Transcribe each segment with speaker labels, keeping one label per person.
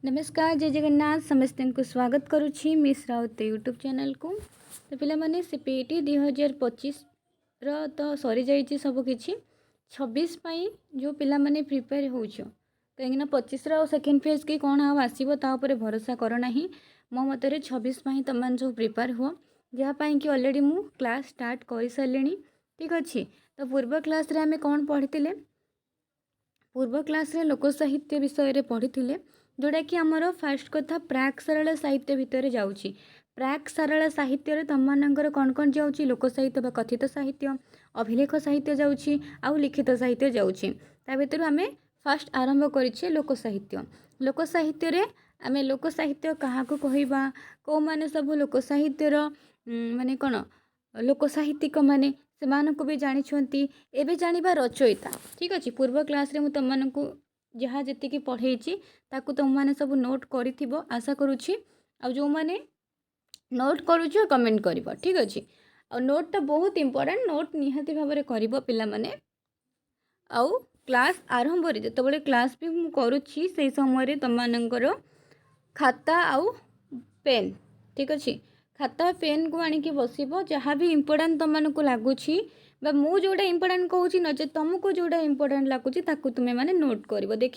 Speaker 1: नमस्कार जय जगन्नाथ समस्त को स्वागत करुच्ची मिस राउत यूट्यूब चैनल को। तो पिलामाने सीपीटी 2025 तो सरी जाइए सबकि 26 जो पिलामाने प्रिपेयर हो कहीं 25 सेकेंड फेज की कौन आसो तापर भरोसा करना मो मत 26 तुम मैंने सब प्रिपेयर हुआ जहाँपाई कि अलरेडी मु क्लास स्टार्ट कर सारे। ठीक अच्छे तो पूर्व क्लास रे आमे कौन पढ़ी पूर्व क्लास रे लोक साहित्य विषय पढ़ी जोड़ा कि आमर फास्ट कथा प्राक सारला साहित्य भितर जाऊँगी। प्राक सारला साहित्य तुम मानकर कौन कौन जाऊँगी लोक साहित्य बा कथित साहित्य अभिलेख साहित्य जाऊँगी आउ लिखित साहित्य जाऊँगी। ता भीतर आमे फास्ट आरंभ करिछे लोक साहित्य। लोक साहित्य रे आमे लोक साहित्य क्या कहवा कौ माने सब लोक साहित्यर माने कौन लोक साहित्यिक माने से भी जानी एवं जाना रचयिता। ठीक अच्छे पूर्व क्लास रे तुम मानक जहाँ जी पढ़े ताकू तुम मैंने सब नोट कर आशा करुच्ची आ जो मैंने नोट करुच कमेंट कर। ठीक अच्छे आ नोटा बहुत इंपोर्टेंट नोट निहाती भाव में कर पिला माने आउ क्लास आरंभ जो क्लास भी मु करुच्ची से समय तुम मानकर खाता आउ पेन। ठीक अच्छे खाता पेन को आनिकी बसब जहाँ भी इंपोर्टेंट तुमको लगुच मु जोटा इंपोर्टेंट कहूँ नचे तुमको जोटा इंपोर्टेंट लगुच तुम्हें मैंने नोट कर देख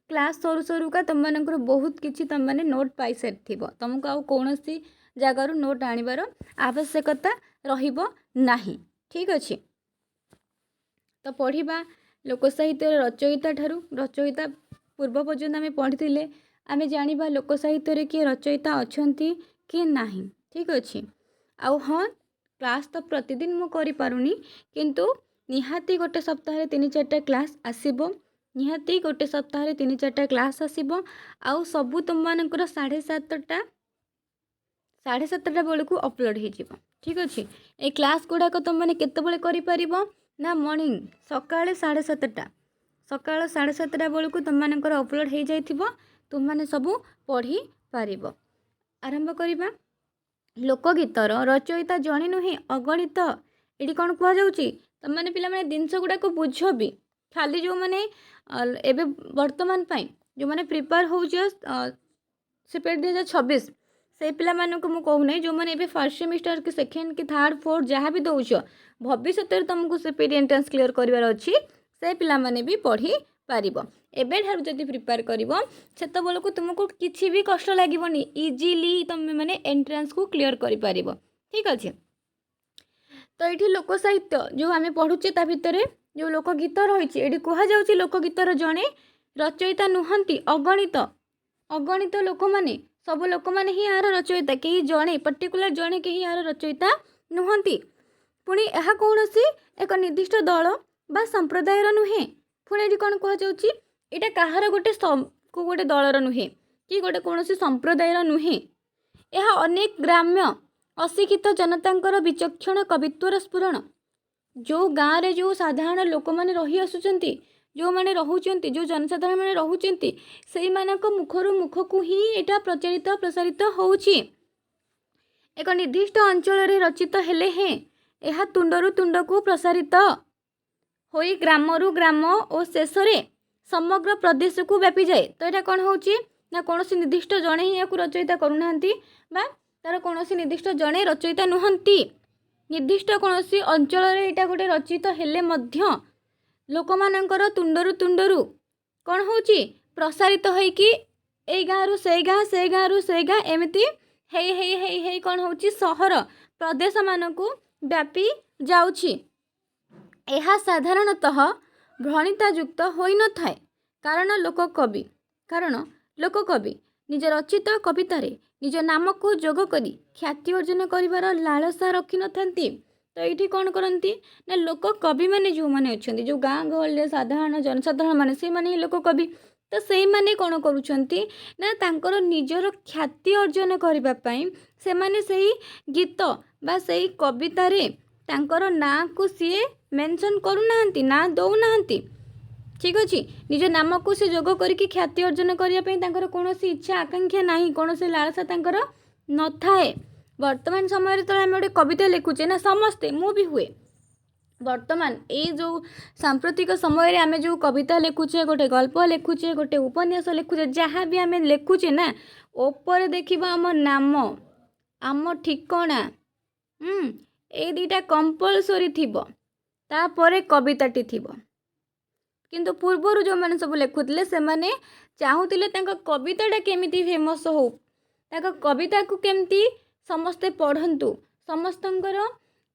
Speaker 1: क्लास सरू सरुका तुम मानकर बहुत किसी तुम मैंने नोट पाई सारी तुमको आउ कौन सी जगार नोट आनिबार आवश्यकता रहिबो नाही। ठीक अच्छे तो पढ़ा लोक साहित्य रचयिता ठारू रचयिता पूर्व पर्यंत आम पढ़ी आमे जानिबा लोक साहित्य किए रचयिता अछंती कि नाही। ठीक अच्छे आउ हाँ क्लास तो प्रतिदिन मु करि पारुनी किंतु निहाती गोटे सप्ताह 3-4टा क्लास आसीबो निहाती गोटे सप्ताह 3-4टा क्लास आसीबो आउ सबु तुम मानकर 7:30 बेलू को अपलोड हो। ठीक अच्छे ए क्लास गुड़ाक तुम मैंने केतबेले करि परिबो ना मॉर्निंग सकाळे 7:30 सकाळ 7:30 बेलू को तुम मानकर अपलोड हो जाइथिबो तुम माने सबु पढ़ी पारिबो। आरंभ करिबा लोकगीतर रचयिता जणे नुहे अगणित ये कौन कहुच्छी तुम मैंने पिला माने जिनस गुड़ाक बुझ भी खाली जो मैंने एबे वर्तमान पाई जो मैंने प्रिपेयर हो सीपेट 2026 से पिला मानक मु कहूना जो मैंने एबे फर्स्ट सेमिस्टर कि सेकेंड कि थर्ड फोर्थ जहाँ भी दौच भविष्य तुमको सीपेट एंट्रेंस क्लियर करार अच्छी से पिला माने भी पढ़ी पारिबो। एबे ठार जदि प्रिपेयर करिवो सेत बेलको तुमको किछि भी कष्ट लागबनी इजीली तुम मैंने एंट्रेंस को क्लियर करि पारिबो। ठीक अच्छे तो ये लोक साहित्य जो आम पढ़ुचे ता भितर जो लोकगीत रही ये कह जाऊँगी लोकगीतर जड़े रचयिता नुहंती अगणित अगणित लोक माने सब लोक माने ही यार रचयिता कहीं जड़े पर्टिकुलर जड़े कहीं यार रचयिता नुहंती पुणी यह कौन सी एक निर्दिष्ट दल बा संप्रदायर नुहे पुणी ये कौन कह जाऊँगी यहाँ कहार गोटे गोटे दलर नुहे कि गोटे कौन संप्रदायर नुहे यह अनेक ग्राम्य अशिक्षित जनतांकर विचक्षण कवित्वर स्फुरण जो गाँव रे जो साधारण लोक मैंने रही आसुचंती जो मैंने रोचंती जो जनसाधारण मैंने रोचंती से मानक मुखर मुख को ही यहाँ प्रचारित प्रसारित होउची एक निर्दिष्ट अंचल रे रचित हेले हैं यह तुंडरू तुंड को प्रसारित होई ग्रामरु ग्राम और शेष समग्र प्रदेश को व्यापी जाए। तो यहाँ कौन होची ना कौन सी निर्दिष्ट जड़े ही या रचयिता करूना बा तार कौन सी निर्दिष्ट जड़े रचयिता नुहंती निर्दिष्ट कौन सी अंचल यहाँ गोटे रचित हेले मध्य लोक मानकर तुंडरू कौन होची प्रसारित होइकी ए गाँव रु से गाँ से गाँव रु से गाँ एमती हे कौन होची सहर प्रदेश मानकु व्यापी जाउची। यह साधारणतः भ्रणितायुक्त होई न थाए कारण लोक कवि निज रचित कवितार निज नाम को जोग करी ख्याति अर्जन करिवार लालसा रखी न थांती। तो ये कौन करती ना लोक कवि मैंने जो मैंने अच्छा जो गाँ गहल साधारण जनसाधारण मैंने से माने लोक कवि तो से माने कौन करुँच ना तांकर निजर ख्याति अर्जन करने से माने सही गीत बा सही कवितार तांकर ना को सी मेंशन करूना ना दौना। ठीक अच्छे निज नाम को से जोग करके ख्याति अर्जन करने कौन इच्छा आकांक्षा ना कौन से लालसा न थाए। वर्तमान समय तो आम गोटे कविता लिखुचे ना समस्ते मु भी हुए वर्तमान ये जो सांप्रतिक समय आम जो कविता लिखुचे गोटे गल्प लिखुचे गोटे उपन्यास लिखुचे जहाँ भी आम लिखुचे ना ऊपर देखिबा आम नाम आम ठिकाना ए दुटा कंपलसरी थिबो तापरे कविताटी थिबो किंतु पूर्वर जो मैंने सब लिखुले से माने चाहूले कविताटा केमिति फेमस हो कविता को केमती समस्ते पढ़ंतु समस्तंकर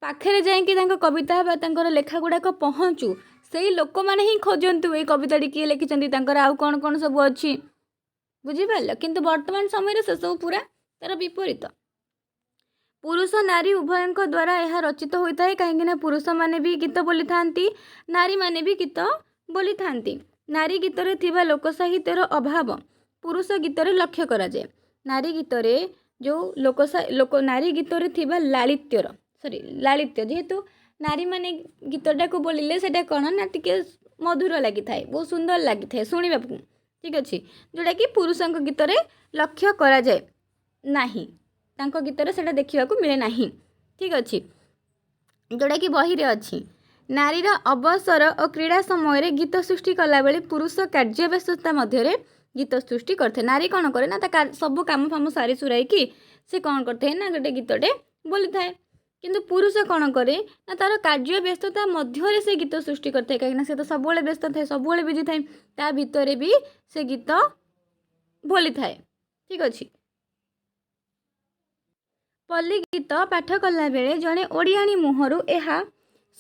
Speaker 1: पाखरे जाइए कविता लेखा गुड़ाक पहुँचू से लोक मैंने ही खोजतु ये कविता किए लिखिं आउ कौन कौन सब अच्छी बुझिपार किंतु वर्तमान समय से सब पूरा तार विपरीत पुरुष नारी उभय द्वारा यह रचित होता है कहीं पुरुष माने भी गीत बोली था नारी माने भी गीत बोली था नारी गीत रे थिबा लोक साहित्यर अभाव पुरुष गीत रे लक्ष्य करा जाए नारी गीत रे जो लोक नारी गीत रे थिबा लालित्यर सॉरी लालित्य जेहेतु नारी माने गीतटा को बोलिले सेटा कौन ना टिके मधुर लगी थाए बहुत सुंदर लगी थाए सुनिबा ठीक अच्छे जोटा कि पुरुषों गीत रे लक्ष्य करा जाए नाही तांको गीत रे सेटा देखिबा को मिले नाही ठीक अच्छे जोटा कि बही रे अच्छी नारीर अवसर और क्रीड़ा समय गीत सृष्टि कला बेले पुरुष कार्य व्यस्तता मध्य गीत सृष्टि करते नारी कौन करे ना सब काम फाम सारी सुराई कि से कौन करते ना गोटे गीतटे बोली थाए किंतु पुरुष कौन करे ना तार कार्य व्यस्तता मध्य से गीत सृष्टि करते कहीं से तो सब व्यस्त थाए सब बिजी थाए ता भितर भी से गीत बोली थाए ठीक अच्छे पल्ली गीत पाठ कला बेले जड़े ओडियाणी मुहरु यह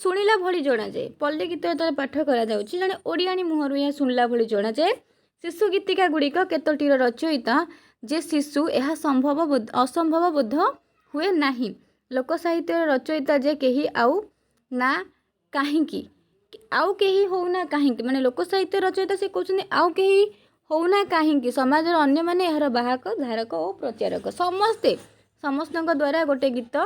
Speaker 1: शुणिला भली जना जाए पल्ली गीत जो पाठ करा जड़े ओडियाणी मुहरु यह शुणिला भली जना जाए शिशु गीतिका गुड़िक केतोटीर रचयिता जे शिशु यह संभव असंभव बोध हुए नहीं लोक साहित्य रचयिता जे कही आउ ना कहीं आउ कहीं होना कहीं माने लोक साहित्य रचयिता से कहते आउ कहीं होना कहीं समाज अन्य माने यार बाहक धारक और प्रचारक समस्ते समस्त द्वारा गोटे गीत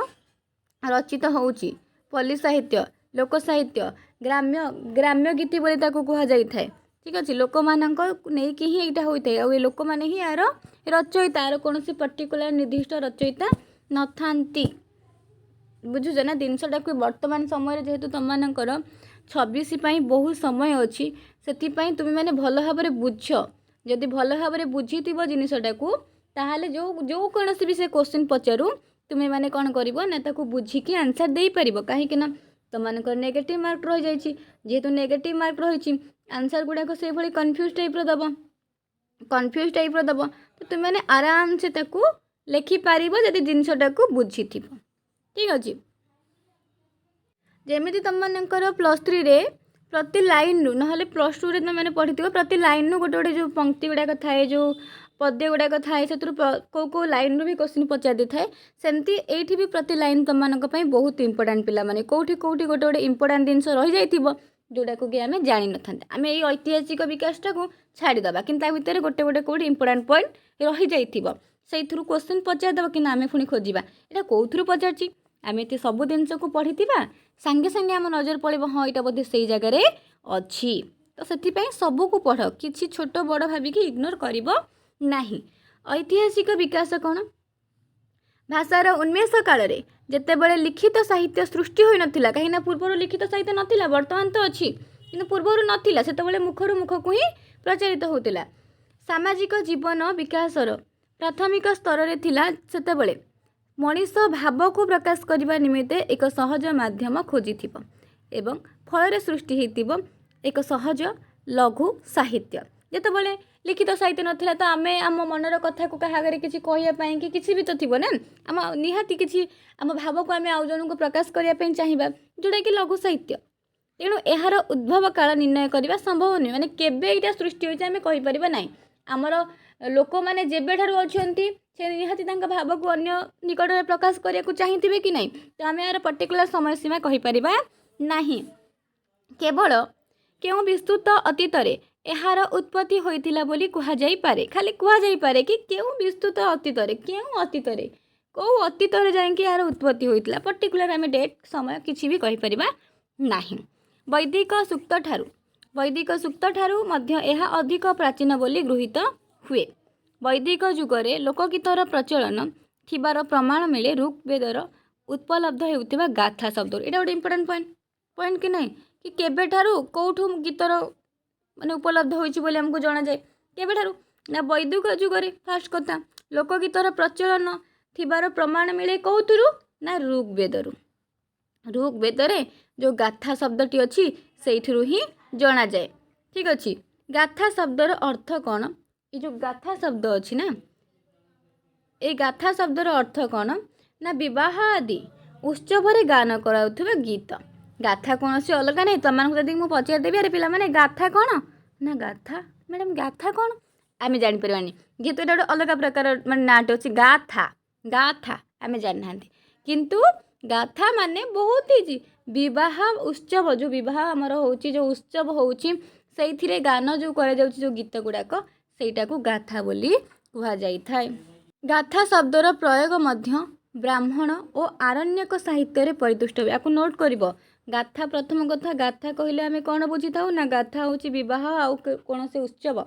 Speaker 1: रचित होउची पल्ली साहित्य लोक साहित्य ग्राम्य ग्राम्य गीति बोली ताकू कह जाई थाए ठीक अच्छे लोक मान नहीं ही यहाँ होता है और लोक मैंने ही यार रचयिता यार कौन पर्टिकुलर निर्दिष्ट रचयिता न थांती बुझुच ना जिनसटा को वर्तमान समय जेहेतु तुम मानकर 26 बहुत समय अच्छी से तुम्हें मैंने भल भाव में बुझ जदि भल भाव में बुझी जिनसटा को ताहले जो जो कौन भी से क्वेश्चन पचारू तुम्हें मैंने कौन कर बुझिकी आंसर दे पार कहीं तुम नेगेटिव मार्क रही जाइए जेहेतु नेगेटिव मार्क रही आंसर गुड़ाक से भाई कन्फ्यूज टाइप दब कन्फ्यूज टाइप दब तो तुम मैंने आराम से लिखिपार जदि जिनसटा को बुझी ठीक अच्छे जमी तुम मानकर +3 रे प्रति लाइन रु ना +2 रे तुम मैंने पढ़ी प्रति लाइन रु गोटे गोटे जो पंक्ति गुड़ाक थाए जो पद्य गुड़ाक थाए से कौ कौ लाइन रु भी क्वेश्चन पचार दी थाए सेमती एठी भी प्रति लाइन तुम मानक बहुत इंपोर्टाट पिला माने कोठी कोठी गोटे गोटे इंपोर्टाट जिनस रही जाइथिबो जोड़ा को कि आम जानी न था आम ये ऐतिहासिक विकासटा को छाड़ीदे कि भितर गोटे गोटे कौट इंपोर्टाट पॉइंट रही जाइथिबो से क्वेश्चन पचारदेव कि आम पुणी खोजा यहाँ कौथु पचार आम ये सब जिन को पढ़ी सांगे सांगे आम नजर पड़ो हाँ यहाँ बोधे से जगार अच्छी तो से सबको पढ़ कि छोट बड़ भाविकी इग्नोर कर ऐतिहासिक विकास कौन भाषार उन्मेष काल में जितेबाला लिखित साहित्य सृष्टि हो नाला कहीं पूर्वर लिखित साहित्य नाला बर्तमान तो अच्छी कि पूर्वर नाला से मुखर मुख को ही प्रचारित होता सामाजिक जीवन विकासर प्राथमिक स्तर में थिला सेतेबेले मनीष भाव को प्रकाश करने निमित्ते एक सहज माध्यम खोजी एवं फल सृष्टि होती एक सहज लघु साहित्य जितेबाला लिखित साहित्य नाला तो आम आम मनर कथा को क्या किसी कहवाई कि किसी भी तो थी ना आम निहाती किसी आम भाव को आम आउ जन को प्रकाश करने चाहिए जोटा कि लघु साहित्य तेणु यार उद्भव काल निर्णय करने संभव नुहे मैंने केवे यहाँ सृष्टि होती आम कहीपर ना आमर लोक मैंने जेबे ठारू अच्छा से निहाती भाव को अन्य निकट में प्रकाश करने को चाहिए कि नहीं तो आम यार पर्टिकुलर समय सीमा कहीपर ना केवल क्यों विस्तृत अतीत यार उत्पत्ति होइतिला बोली कहा जाई पारे खाली कहा जाई पारे कि क्यों विस्तृत अतीत क्यों अतीत कौ अतीत जाकि यार उत्पत्ति होइतिला पर्टिकुलर आम डेट समय किसी भी कहीपर ना वैदिक सूक्त ठारू मध्य यह अधिक प्राचीन बोली गृहीत हुए वैदिक जुगरे लोकगीतर प्रचलन थिबार प्रमाण मिले ऋग्वेदर उपलब्ध होउथिबा गाथा शब्द यहाँ गोटे इंपोर्टाट पॉइंट पॉइंट कि नहीं कि केबेठारू कौठू गीतर माने उपलब्ध होइछि बोली हमको जणा जाए केबेठारू ना वैदिक जुगरे फास्ट कथा लोकगीतर प्रचलन थिबार प्रमाण मिले कौथुरु ना ऋग्वेदरू ऋग्वेदरे जो गाथा शब्दटी अच्छी से ही जना जाए ठीक अच्छे गाथा शब्दर अर्थ कौन ये जो गाथा शब्द अच्छी ना ये गाथा शब्दर अर्थ कौन ना विवाह आदि उत्सव गान कराउथुबा गीत गाथा कौन से अलग नहीं तुमको जब मुझे पचारदेवी अरे पिला माने गाथा कौन ना गाथा मैडम गाथा कौन आम जानीपारानी जेहेतु ये गोटे अलग प्रकार माने नाटे अच्छी गाथा गाथा आम जाना किंतु गाथा माने बहुत ही विवाह उत्सव जो विवाह आमर हो जो उत्सव होइथिरे गान जो करा जाउछि जो गीत गुड़ाक सेटा को गाथा बोली कहा जाए। गाथा शब्दर प्रयोग मध्य ब्राह्मण और आरण्यक साहित्य रे परितुष्ट या नोट करिवो गाथा प्रथम कथा गाथा कहले आमे कौन बुझी था ना गाथा होछि विवाह आउ कौन से उत्सव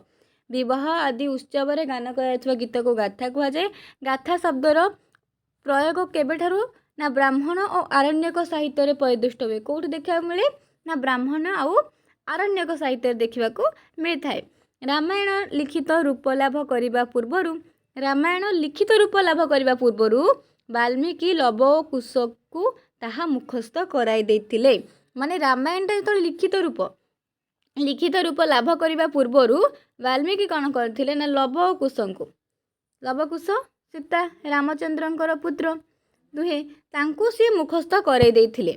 Speaker 1: विवाह आदि उत्सव रे गान करा गीत को गाथा कहा जाए। गाथा शब्दर प्रयोग केबेठारू ना ब्राह्मण और आरण्यक साहित्य परिदृष्ट हुए कौट देखा मिले ना ब्राह्मण आउ आरण्यक साहित्य देखा मिलता है। रामायण लिखित रूप लाभ करने पूर्वर रामायण लिखित रूप लाभ करने पूर्वर वाल्मीकि लव और कुश को ताहा मुखस्थ कराई देथिले माने रामायण जो लिखित रूप लाभ करने पूर्वर वाल्मीकि कौन करथिले ना लव और कुश को लवकुश सीता रामचंद्रंकर पुत्र दुहे तांकु सी मुखस्थ कराई देथिले।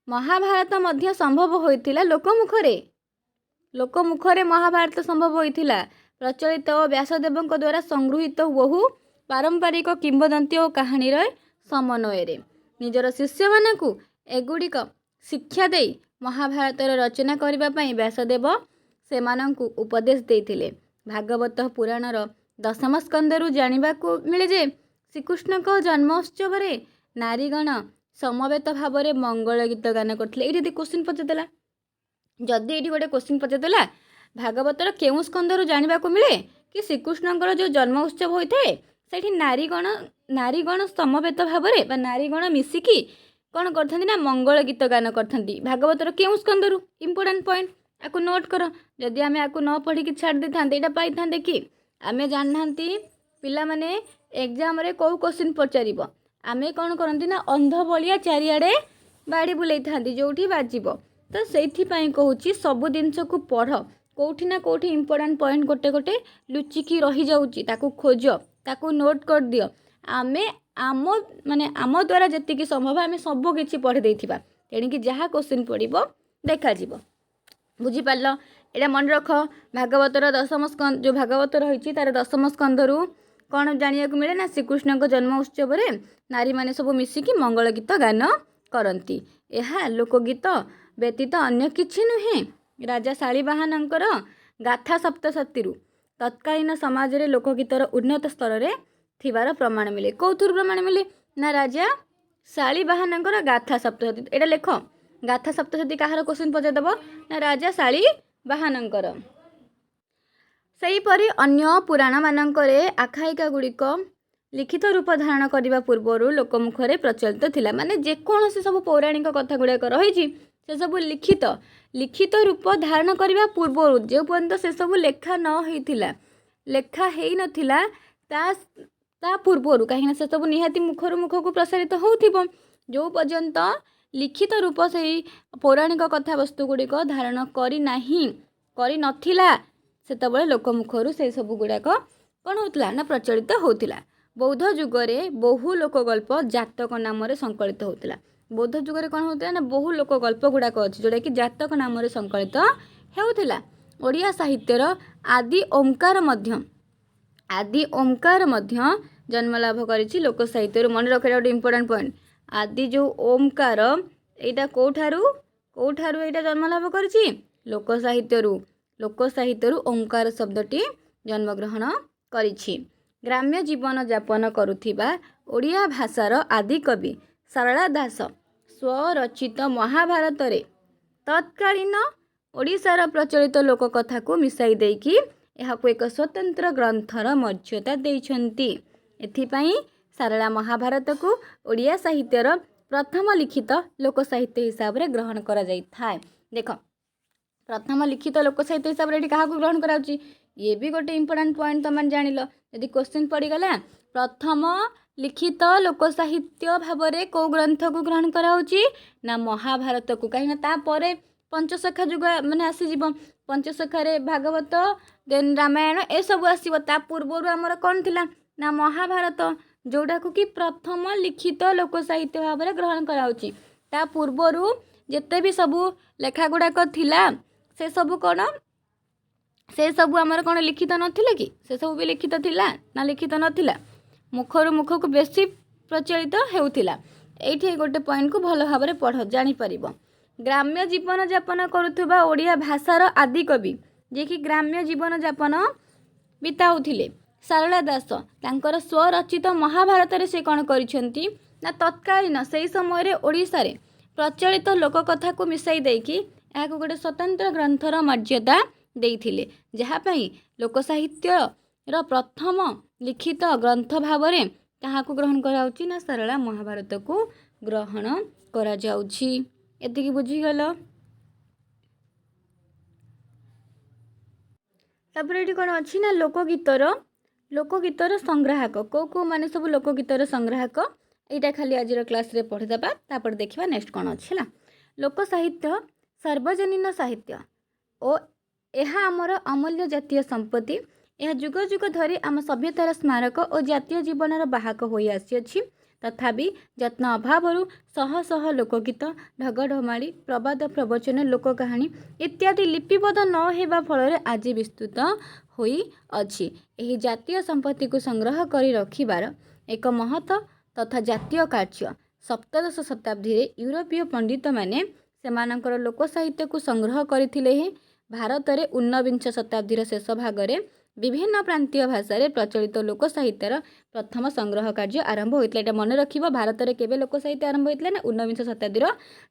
Speaker 1: महाभारत मध्य संभव होइथिला लोकमुखरे महाभारत संभव होइथिला प्रचलित और व्यासदेवଙ୍କ द्वारा संगृहीत बहु पारंपरिक किंवदंती और कहानी समन्वय निजर शिष्य मानकु एगुड़िक शिक्षा दे महाभारतर रचना करबा पई व्यासदेव सेमानंकु उपदेश देथिले। भागवत पुराणर दशम स्कंदरु जानिबाकु मिले जे श्रीकृष्ण को जन्मोत्सव नारीगण समवेत भाव में मंगल गीत गान करते ये क्वेश्चन पचारदेला जदि ये गोटे क्वेश्चन पचारदेला भागवतर केउ स्कंदरु जानिबाकु मिले कि श्रीकृष्णଙ୍କର जो जन्म उत्सव होता है सेठी नारीगण समवेत भाव में नारीगण मिसिकी कौन करथंती ना मंगल गीत गान करथंती भागवतर केउ स्कंदरु इंपोर्टेंट पॉइंट आपको नोट कर जदि आम आपको न पढ़ी छाड़ दे था यहाँ पाई कि आम जानना पिला माने एग्जाम रे कौ क्वेश्चन पचार आमे कौन करती ना अंध भलिया चारिआडे बाड़ी बुलाई था जोठी बाजिब तो से कहूँ सब जिनस को पढ़ कौटी ना कौटी इंपोर्टेंट पॉइंट गोटे गोटे लुचिकी रही जाऊँगी ताकू खोज ताकू नोट कर दियो आमे आम माने आम द्वारा जी संभव आम सब किसी पढ़ी देथिबा तेणिकी जहाँ क्वेश्चन पड़ो देखा बुझीपार यहाँ मन रख भागवतर दशम स्कंद जो भागवत रही तार दशम स्कंदरु कौन जानिया मिले ना श्रीकृष्ण को जन्म उत्सव नारी माने सब मिसिकी मंगल गीत गान करती यह लोकगीत व्यतीत अन्य किछि नुहे। राजा शालिवाहनंकर गाथा सप्तशती तत्कालीन समाज रे लोकगीतर उन्नत स्तर रे थिबार प्रमाण मिले कौथुर प्रमाण मिले ना राजा शालिवाहनंकर गाथा सप्तशती एटा लेख गाथा सप्तशती कहार क्वेश्चन पचारदेव ना राजा शालिवाहनंकर। सेहीपरि अन्य पुराण मानकरे आख्यायिका गुड़िक लिखित रूप धारण करने पूर्वर लोकमुखरे प्रचलित थिला माने जेकोसी सब पौराणिक कथा गुड़ाक रही से सब लिखित रूप धारण करने पूर्वर जो पर्यंत से सब लेखा न होइथिला लेखा हेई नथिला ता पूर्वर कहीं से सब निहाती मुखर मुख को प्रसारित होउथिबो जो पर्यंत लिखित रूप से पौराणिक कथा वस्तु गुड़िक धारण करी नथिला सेतबळे लोकमुखरु से सब गुड़ाक कौन होता ना प्रचलित होता। बौद्ध जुगरे बहु लोकगल्प जातक नाम संकलित होता बौद्ध जुगरे कौन होता ना बहु लोकगल्प गुड़ाक अच्छी जोटा कि जातक नाम संकलित होता। ओडिया साहित्यर आदि ओंकार जन्मलाभ करिछि लोक साहित्य मन रखा गोटे इंपोर्टेंट पॉइंट आदि जो ओंकार यहाँ कौठारू यहाँ जन्मलाभ करिछि लोक साहित्यरु ओंकार शब्दटी जन्मग्रहण करिछि। ग्राम्य जीवन यापन करुथिबा ओडिया भाषार आदि कवि सारला दास स्वरचित महाभारत रे तत्कालीन ओडिशार प्रचलित लोककथा को मिसाई देकी एहाको एक स्वतंत्र ग्रंथर मर्यादा देइछन्ति। एथिपाई सारला महाभारत को ओडिया साहित्यर प्रथम लिखित लोक साहित्य हिसाब से ग्रहण करा जाई थाए। देख प्रथम लिखित लोक साहित्य हिसाब से क्या ग्रहण कराउची ये भी गोटे इंपोर्टेंट पॉइंट तुम जान यदि क्वेश्चन पड़गला प्रथम लिखित लोक साहित्य भाव में कौ ग्रंथ को ग्रहण कराउची ना महाभारत को कहीं तापर पंचसखा जुग माने आसीज पंचसखारे भागवत देन रामायण ए सब आसो ता पूर्वर आमर कौन थिला ना महाभारत जोड़ा को कि प्रथम लिखित लोक साहित्य भाव में ग्रहण कराउची ता पूर्वर जेते भी सबू लेखा गुड़ाक थिला से सबू कौन से सबू आमर कौन लिखित नथिले कि से सब भी लिखित थिला ना लिखित नथिला मुखर मुख को बेसी प्रचलित हेउथिला। एठी गोटे पॉइंट को भल भाव में पढ़ जानी परिबो। ग्राम्य जीवन यापन करुथुबा ओडिया भाषार आदि कवि जे कि ग्राम्य जीवन यापन बिताउथिले सारला दास तांकर स्वरचित महाभारत रे से कौन करिसेंती ना तत्कालीन से समय रे ओडिसा रे प्रचलित लोककथा को मिसाई देकी या गोटे स्वतंत्र ग्रंथर मर्यादा देइथिले जहा पई लोक साहित्य र प्रथम लिखित ग्रंथ भाव में क्या ग्रहण कराउची ना सारला महाभारत को ग्रहण करा जाउची। एतिकी बुझीगल। तापर ये कौन अच्छी ना लोकगीतर संग्राहक कौ कौ माने सब लोकगीतर संग्राहक यहाँ खाली आज क्लास रे पढ़ीदेबा तापर देखा नेक्स्ट कौन अच्छी है। लोक साहित्य सार्वजनीन साहित्य ओ यह आमर अमूल्य जातीय संपत्ति यह जुग जुग धरी आम सभ्यतार स्मारक और जातीय जीवनर बाहक हो आसी तथापि यत्न अभाव शह शह लोकगीत ढगढमाड़ी प्रबाद प्रवचन लोक कहानी इत्यादि लिपिबद्ध न होगा फल आज विस्तृत होई अछि। एही जातीय संपत्ति को संग्रह करी रखिबार एक महत तथा जातीय कार्य सप्तदश शताब्दी रे यूरोपीय पंडित माने सेमानकर लोक साहित्य को संग्रह करथिले। भारत रे 19 शताब्दी शेष भाग में विभिन्न प्रांतीय भाषा रे प्रचलित लोक साहित्यर प्रथम संग्रह कार्य आरंभ होता है। मन रखिबो भारत रे केबे लोक साहित्य आरंभ होता ना 19 शताब्दी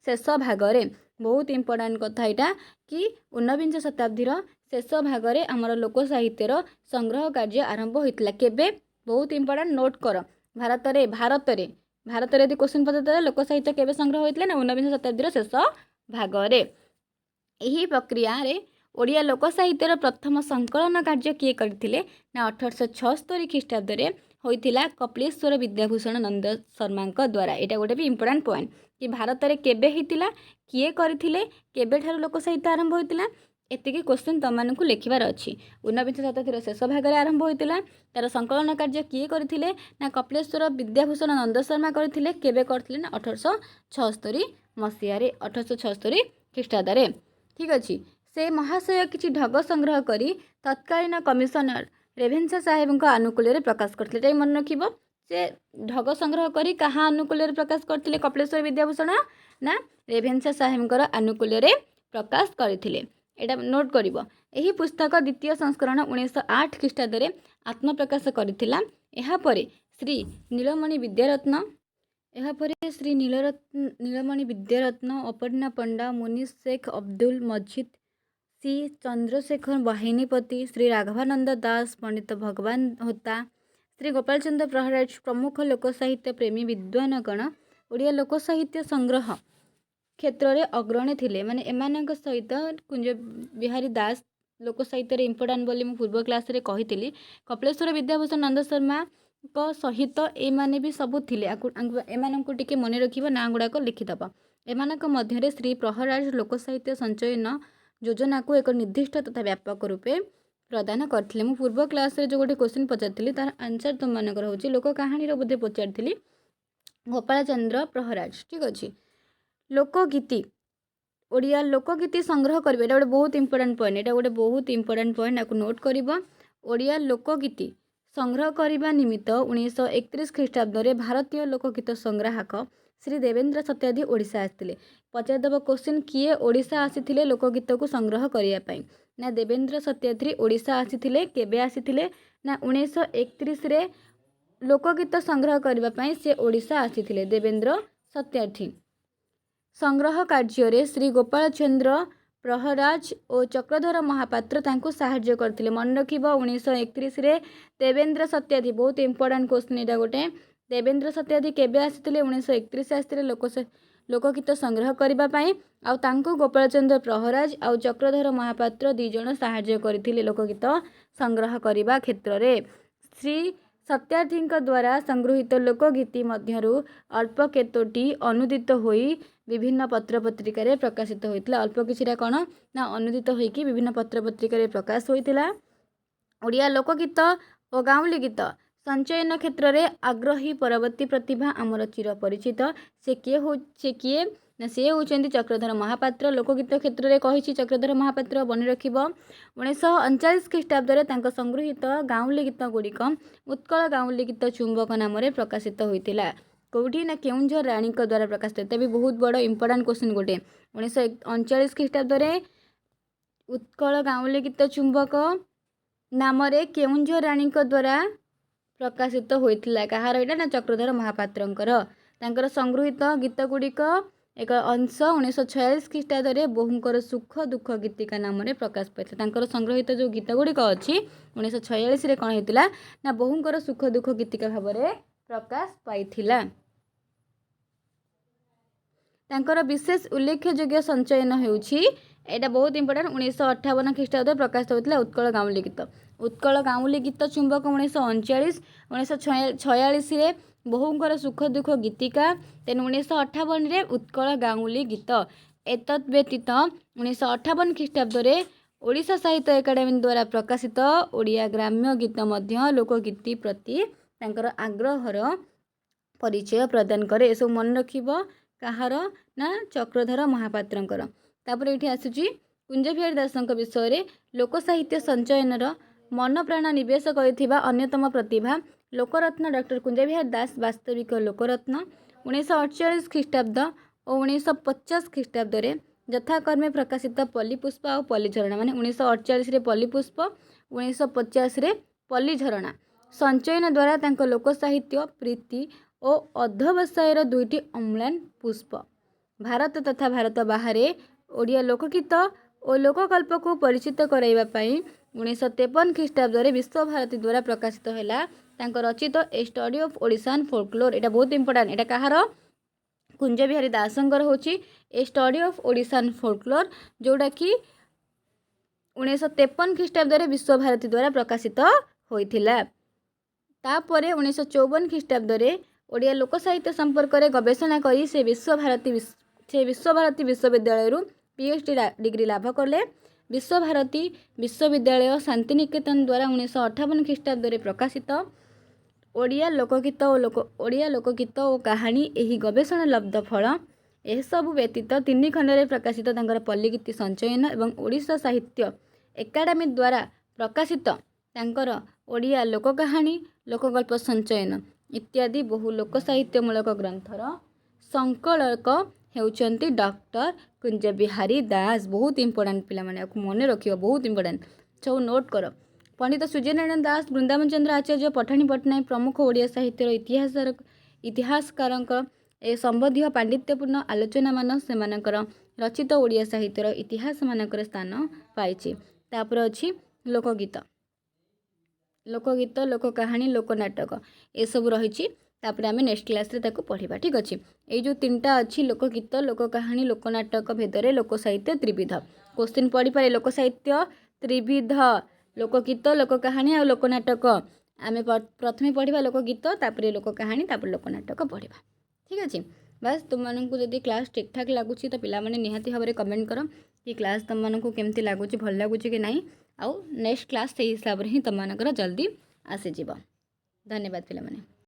Speaker 1: शेष भाग में। बहुत इंपोर्टेंट कथा यहाँ कि 19 शताब्दी शेष भाग में आमर लोक साहित्यर संग्रह कार्य आरंभ होता केबे बहुत इंपोर्टेंट नोट कर। भारत रे यदि क्वेश्चन पचार लोक साहित्य केबे संग्रह होता ना 19 शताब्दी शेष भाग में। यही प्रक्रिया रे ओडिया लोक साहित्यर प्रथम संकलन कार्य किए करथिले ना 1876 ख्रीष्टाब्द रे होइथिला कपिलेश्वर विद्याभूषण नंद शर्मा द्वारा। यहाँ गोटे भी इंपोर्टेंट पॉइंट कि भारत में केबे हितिला किए करथिले केबे ठारू लोक साहित्य आरंभ होइतिला एतिकी क्वेश्चन तमनकु लिखिबार अछि। 19 शताब्दीर शेष भाग में आरंभ होइतिला तार संकलन कार्य किए करथिले ना कपिलेश्वर विद्याभूषण नंद शर्मा करथिले केबे करथिले ना 1876 मसीह 1876 ख्रीष्टाब्द रे। ठीक अछि से महाशय किछि ढग संग्रह करी तत्कालीन कमिशनर रेभेन्सा साहेब आनुकूल्य प्रकाश करते मन रखिबो। से ढग संग्रह करी कहा आनुकूल्य प्रकाश करते कपिलेश्वर विद्याभूषण ना रेभेन्सा साहेब आनुकूल्य प्रकाश करते एटा नोट करिबो। एही पुस्तक द्वितीय संस्करण 1908 ख्रीष्टाब्द रे आत्मप्रकाश करथिला। एहा परे श्री नीलमणि विद्यारत्न अपर्णा पंडा मुनीष शेख अब्दुल मजिद सी चंद्रशेखर वाहिनीपति श्री राघवानंद दास पंडित भगवान होता श्री गोपाल चंद्र प्रहराज प्रमुख लोक साहित्य प्रेमी विद्वानगण ओडिया लोक साहित्य संग्रह क्षेत्र में अग्रणी थिले। माने एमानक सहित कुंज बिहारी दास लोक साहित्य इंपोर्टाट बोली मु पूर्व क्लास रे कहितली। कपिलेश्वर विद्याभूषण नंद शर्मा को सहित एमाने भी सबु थिले। एमानक टिके मन रखिबा ना गुड़ाक लिखिदबा। एमानक मध्यरे श्री प्रहराज लोक साहित्य संचयन योजना को एक निर्दिष्ट तथा व्यापक रूपे प्रदान करथिले। मु पूर्व क्लास रे जो गोटे क्वेश्चन पचारथिली तार आंसर तुम मानकर होची लोक कहानी रो बोधे पचारथिली गोपाल चंद्र प्रहराज। ठीक अछि लोकगीति ओडिया लोकगीति संग्रह करबे एटा गोटे बहुत इंपोर्टेंट पॉइंट। एटा गोटे बहुत इंपोर्टेंट पॉइंट आपको नोट करिबो। ओडिया लोकगीति संग्रह करने निमित्त 1931 ख्रीष्टाब्द रे भारतीय लोकगीत संग्राहक श्री देवेंद्र सत्यार्थी ओडिशा आसिथिले। पचारदेव क्वेश्चन किए ओडिशा आसिथिले लोकगीत को संग्रह करिया पई ना देवेंद्र सत्यार्थी ओडिशा आसिथिले। केबे आसिथिले ना 1931 रे लोकगीत संग्रह करबा पई से ओडिशा आसिथिले। देवेंद्र सत्यार्थी संग्रह कार्य श्री गोपाल चंद्र प्रहराज और चक्रधर महापात्र तांको साहाय्य करथिले। मन रखिबो 1931 रे देवेंद्र सत्यार्थी बहुत इंपोर्टेंट क्वेश्चन एटा गोटे देवेंद्र सत्यार्थी केबे आसिथिले 1931 आसिथिले लोकगीत संग्रह करबा पई आउ तांको गोपालचंद्र प्रहराज आउ चक्रधर महापात्र दी जण सहाय्य करथिले लोकगीत संग्रह करबा क्षेत्र रे। श्री सत्यार्थी द्वारा संगृहीत लोकगीति मध्यरु अल्प केतोटी अनुदित होई विभिन्न पत्र पत्रिका रे प्रकाशित होइतिला। अल्प किछिरा कोन ना अनुदित होई कि विभिन्न पत्र पत्रिका रे प्रकाश होइतिला। ओडिया लोकगीत और गाँवली गीत संचयन क्षेत्र में आग्रही परवर्ती प्रतिभा आमर चिर परिचित से किए ना सी होती चक्रधर महापात्र। लोकगीत क्षेत्र में कही चक्रधर महापात्र बनी रख 1939 ख्रीष्टाब्द संगृहीत गाँवली गीत गुड़िक उत्कल गाँवली गीत चुंबक नाम प्रकाशित होता। कौटी ना केउंझर राणी द्वारा प्रकाशित होता भी बहुत बड़ इंपोर्टाट क्वेश्चन गोटे। 1939 ख्रीष्टाब्द उत्कल गाँवली गीत चुंबक नाम केउंझर राणी द्वारा प्रकाशित होता। कहार एटा ना चक्रधर महापात्र संगृहीत गीत गुड़िक एक अंश 1946 ख्रीष्टाब्द बोहूंकर सुख दुख गीतिका नाम प्रकाश पाई। संग्रहित जो गीत गुड़िक अच्छी 1946 कौन होता ना बोहूंकर सुख दुख गीतिका भाव में प्रकाश पाई। विशेष उल्लेखयोग्य संचयन होउछि एटा बहुत इंपोर्टेंट 1958 ख्रीष्टाब्द प्रकाशित होता उत्कल गाँवली गीत। उत्कल गाँवली गीत चुंबक 1939 1946 बोहूंकर सुख दुख गीतिका तेन 1958 उत्कल गाँवली गीत। एतद व्यतीत 1958 ख्रीष्टाब्द ओडिशा साहित्य एकाडेमी द्वारा प्रकाशित ओडिया ग्राम्य गीत मध्य लोकगीति प्रति तांकर आग्रहर परिचय प्रदान करे। ए सब मन रखिबो कहार ना चक्रधर महापात्रंकर। तापर एठी आसुची कुंज बिहारी दासଙ୍କ विषय लोक साहित्य संचयनर मन प्राण निवेश करथिबा अन्यतम प्रतिभा लोकरत्न डॉक्टर कुंज बिहारी दास वास्तविक लोकरत्न। 1948 ख्रीष्टाब्द और 1950 ख्रीष्टाब्द यथाक्रमे प्रकाशित पल्लीपुष्प और पल्लीझरणा माने 1948 पल्लीपुष्प 1950 पल्लीझरणा संचयन द्वारा तांको लोक साहित्य प्रीति और अध्यवसायर दुईटी अम्लान पुष्प भारत तथा भारत बाहर ओडिया लोकगीत और लोककल्प को परिचित कराइबा पई 1953 ख्रीष्टाब्द विश्वभारती द्वारा प्रकाशित हैला तांको रचित ए स्टडी ऑफ ओडिशान फोल्कलोर। एटा बहुत इंपोर्टेंट। एटा कहार कुंज बिहारी दासंकर होची ए स्टडी ऑफ ओडिशान फोल्कलोर जोड़ा कि 1953 ख्रीष्टाब्द विश्वभारती द्वारा प्रकाशित होइथिला। तापरे 1954 ख्रीष्टाब्द ओडिया लोक साहित्य संपर्क में गवेषणा करी से विश्वभारती विश्वविद्यालय पीएचडी डिग्री लाभ कले। विश्वभारती विश्वविद्यालय शांतिनिकेतन द्वारा 1958 ख्रीष्टाब्द प्रकाशित ओडिया लोकगीत और कहानी यही गवेषणा लब्ध फल। यह सब व्यतीत 3 खंड प्रकाशित पल्लीगीति संचयन एवं ओडिशा साहित्य एकाडेमी द्वारा प्रकाशित तांकर ओडिया लोक कहानी लोकगल्प संचयन इत्यादि बहु लोक साहित्यमूलक ग्रंथर संकलक हेउचंती डॉक्टर कुंज बिहारी दास। बहुत इंपोर्टेंट पिला माने मन रखियो बहुत इंपोर्टेंट सब नोट कर। पंडित सूर्यनारायण दास वृंदावन चंद्र आचार्य पठाणी पट्टनायक प्रमुख ओडिया साहित्यर इतिहासकार ए संबंधी पांडित्यपूर्ण आलोचना मान सेमानकर रचित ओडिया साहित्यर इतिहास मानकर स्थान पाइछि। तापर अछि लोकगीत लोक कहानी लोक नाटक ए सब रही। तापर आम नेक्स्ट क्लास रे ताको पढ़िबा। ठीक अच्छे ये जो 3टा अच्छी लोकगीत लोक कहानी लोक नाटक भेदरे लोक साहित्य त्रिविध क्वेश्चन पढ़ी पारे। लोक साहित्य त्रिविध लोकगीत लोक कहानी और लोक नाटक आम प्रथमे पढ़ा लोकगीत तापर लोक कहानी तापर लोक नाटक पढ़ा। ठीक अच्छे बस तुम मानू जदि क्लास ठीक ठाक लगुच तो पिला माने निहाती भाव में कमेंट कर कि क्लास तुम मानू केमती लगुच भल लगुच कि नहीं आउ नेक्स्ट क्लास से हिसाब से ही तुम मानकर जल्दी आसीज। धन्यवाद पिला माने।